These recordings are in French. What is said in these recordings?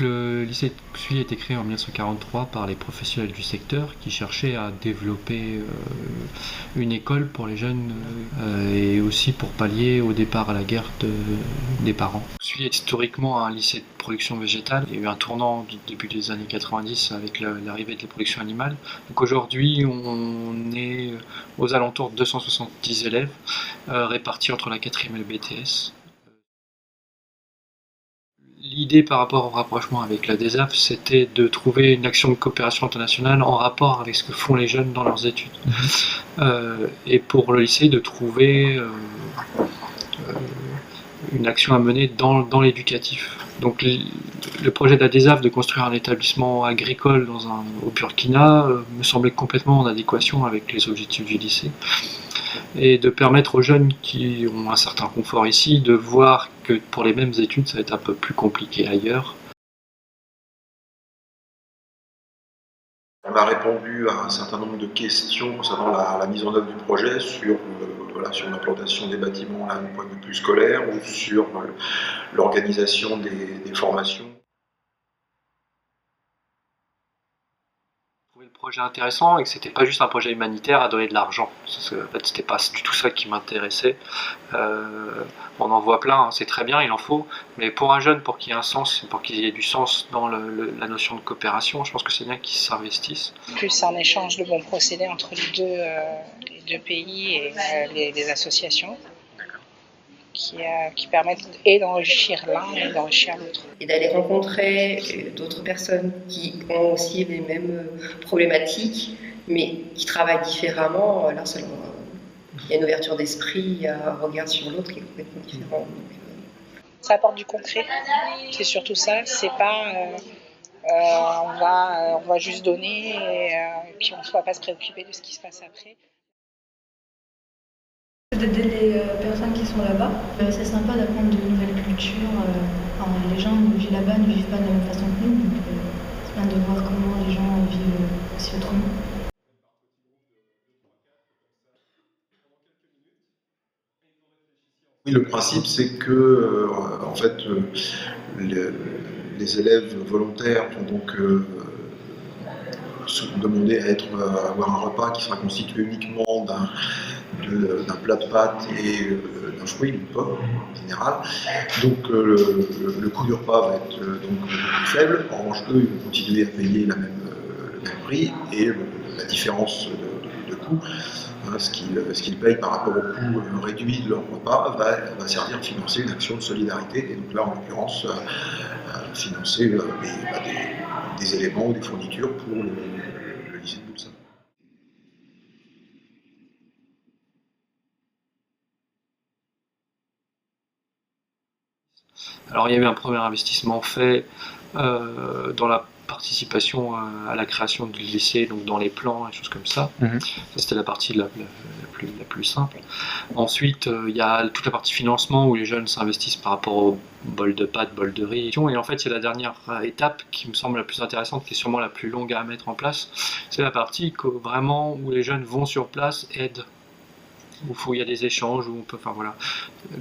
Le lycée de Xuy a été créé en 1943 par les professionnels du secteur qui cherchaient à développer une école pour les jeunes et aussi pour pallier au départ à la guerre des parents. Xuy est historiquement un lycée de production végétale. Il y a eu un tournant du début des années 90 avec l'arrivée de la production animale. Donc aujourd'hui, on est aux alentours de 270 élèves répartis entre la 4e et le BTS. L'idée par rapport au rapprochement avec la DESAF, c'était de trouver une action de coopération internationale en rapport avec ce que font les jeunes dans leurs études. Et pour le lycée, de trouver une action à mener dans l'éducatif. Donc le projet de la DESAF de construire un établissement agricole au Burkina me semblait complètement en adéquation avec les objectifs du lycée. Et de permettre aux jeunes qui ont un certain confort ici de voir que pour les mêmes études ça va être un peu plus compliqué ailleurs. On a répondu à un certain nombre de questions concernant la mise en œuvre du projet sur l'implantation des bâtiments d'un point de vue plus scolaire ou sur l'organisation des formations. Le projet intéressant et que c'était pas juste un projet humanitaire à donner de l'argent. En fait, c'était pas du tout ça qui m'intéressait. On en voit plein, hein, c'est très bien, il en faut, mais pour un jeune, pour qu'il y ait un sens, pour qu'il y ait du sens dans la notion de coopération, je pense que c'est bien qu'ils s'investissent. Plus un échange de bons procédés entre les deux pays et les associations qui permettent et d'enrichir l'un et d'enrichir l'autre. Et d'aller rencontrer d'autres personnes qui ont aussi les mêmes problématiques, mais qui travaillent différemment. Là, il y a une ouverture d'esprit, il y a un regard sur l'autre qui est complètement différent. Ça apporte du concret, c'est surtout ça. C'est pas on va juste donner et puis on ne va pas se préoccuper de ce qui se passe après. D'aider les personnes qui sont là-bas. C'est sympa d'apprendre de nouvelles cultures. Les gens qui vivent là-bas ne vivent pas de la même façon que nous, donc c'est bien de voir comment les gens vivent aussi autrement. Oui, le principe, c'est que en fait, les élèves volontaires vont donc se demander à avoir un repas qui sera constitué uniquement d'un plat de pâtes et d'un fruit, d'une pomme en général. Donc le coût du repas va être donc plus faible. En revanche, eux, ils vont continuer à payer le même prix et la différence de coût, ce qu'ils payent par rapport au coût réduit de leur repas, va servir à financer une action de solidarité. Et donc là, en l'occurrence, financer des éléments ou des fournitures pour le lycée de Boulsa. Alors il y a eu un premier investissement fait dans la participation à la création du lycée, donc dans les plans et choses comme ça. Ça c'était la partie la plus simple. Ensuite il y a toute la partie financement où les jeunes s'investissent par rapport au bol de pâtes, bol de riz. Et en fait c'est la dernière étape qui me semble la plus intéressante, qui est sûrement la plus longue à mettre en place. C'est la partie vraiment où les jeunes vont sur place, aident, où il y a des échanges, où on peut, enfin voilà,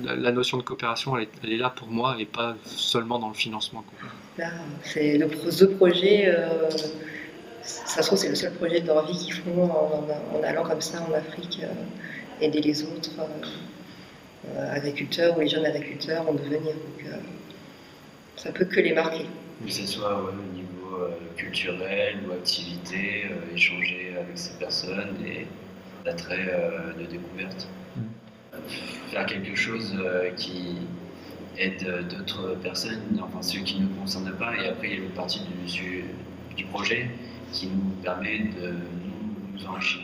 la notion de coopération, elle est là pour moi et pas seulement dans le financement. Là, c'est ce projet, ça se trouve c'est le seul projet de leur vie qu'ils font en allant comme ça en Afrique, aider les autres agriculteurs ou les jeunes agriculteurs en devenir. Donc ça peut que les marquer. Que ce soit au niveau culturel ou activité, échanger avec ces personnes et d'attrait de découverte. Faire quelque chose qui aide d'autres personnes, enfin ceux qui ne nous concernent pas, et après il y a une partie du projet qui nous permet de nous enrichir.